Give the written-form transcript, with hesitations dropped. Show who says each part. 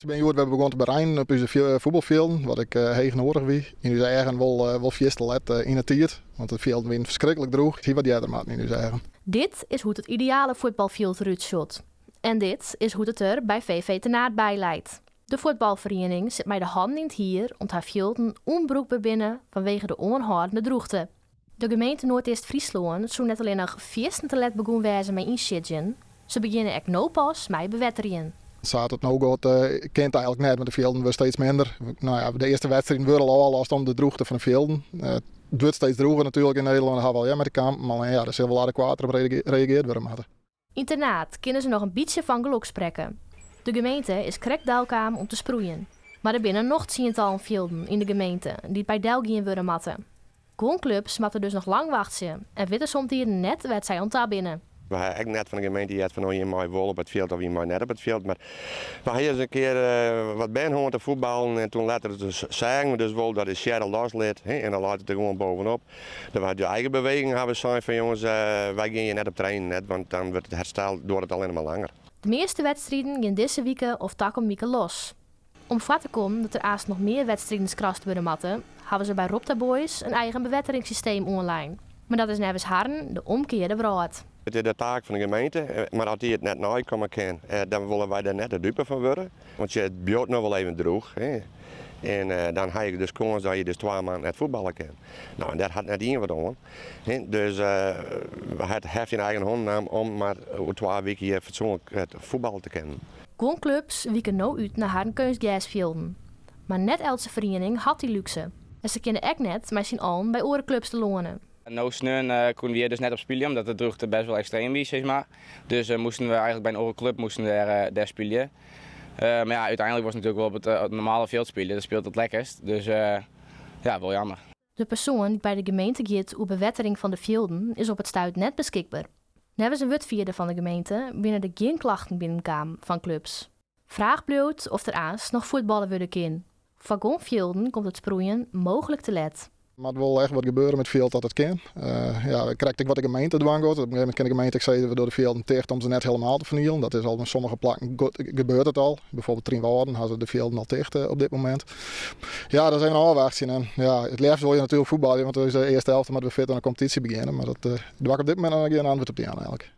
Speaker 1: Ik ben we begonnen te bereiden op onze voetbalvelden, wat ik heeg nodig wie. In uw eigen wel fieste let in het tiert, want het veld wint verschrikkelijk droog. Zie wat jij er maakt in uw eigen.
Speaker 2: Dit is hoe het ideale voetbalveld eruit ziet. En dit is hoe het er bij VV Tenaat bij leidt. De voetbalvereniging zit mij de handen in het hier om haar velden onbroekbaar binnen vanwege de onhoudende droogte. De gemeente Noordoost-Friesland zou net alleen nog feesten te let begonnen wijzen met inschidgen. Ze beginnen ook nou pas met bewetteren.
Speaker 1: Zaten het nou goed, kent eigenlijk net, maar de velden we steeds minder. Nou ja, de eerste wedstrijd worden al last om de droogte van de velden. Het wordt steeds droger natuurlijk in Nederland, dat hebben we al met de kamp. Maar ja, daar zullen wel adequater op reageerd worden moeten.
Speaker 2: Internaat kunnen ze nog een beetje van geluk spreken. De gemeente is krek duilkaam om te sproeien. Maar er binnen nog tientallen velden in de gemeente die bij Delgien worden matten. Clubs moeten dus nog lang wachten en weten soms hier net wat zij ontdaan binnen.
Speaker 3: We hebben eigenlijk net van de gemeente die van je mooi wel op het veld of je mooi net op het veld. Maar we hebben eens een keer wat bijhoorn te voetballen en toen later dus zeggen we dus wel dat de shadow loslid en dan laat het er gewoon bovenop. Dat we de eigen beweging hebben zijn van jongens, wij gaan je net op trainen net, want dan wordt het herstel door het alleen maar langer.
Speaker 2: De meeste wedstrijden gaan deze weken of takken weken los. Om vat te komen dat er aast nog meer wedstrijden krast worden matten, hebben ze bij Ropta Boys een eigen bewetteringssysteem online. Maar dat is nevens Harren de omkeerde wraad.
Speaker 3: Het is de taak van de gemeente, maar als die het net nooit komen kan, dan willen wij er net de dupe van worden. Want je het biedt nog wel even droog. En dan heb je dus kans dat je dus 2 maanden net voetballen kan. Nou, en dat had net iemand aan. Dus het heeft in eigen hand om maar 2 weken hier fatsoenlijk het voetballen te kennen.
Speaker 2: Clubs wieken nou uit naar haar kunstgasvelden. Maar net elke vereniging had die luxe. En ze kunnen echt net met zijn allen bij orenclubs te lonen.
Speaker 4: Nou sneun konden we hier dus net op spelen, omdat de droogte best wel extreem was, zeg maar. Dus moesten we eigenlijk bij een orenclub daar spelen. Maar ja, uiteindelijk was het natuurlijk wel op het normale veld spelen. Dat speelt het lekkerst. Dus ja, wel jammer.
Speaker 2: De persoon die bij de gemeente gaat over bewettering van de velden is op het stuit net beschikbaar. Nevens een wetvierde van de gemeente binnen er geen klachten binnenkwamen van clubs. Vraag bloot of er aans nog voetballen worden kan. Van velden komt het sproeien mogelijk te let.
Speaker 1: Maar het wil echt wat gebeuren met het veld dat het kan. Ja, krijg ik wat de gemeente dwang wordt. Op een gegeven moment kan de gemeente zeggen we door de velden tegen om ze net helemaal te vernielen. Dat is al met sommige plakken gebeurt het al. Bijvoorbeeld Trienwouden hadden de velden al tegen op dit moment. Ja, dat is een afwachting. En ja, het liefst wil je natuurlijk voetballen, want we is de eerste helft maar we fit aan de competitie beginnen. Maar dat doe ik op dit moment nog geen antwoord op die aan eigenlijk.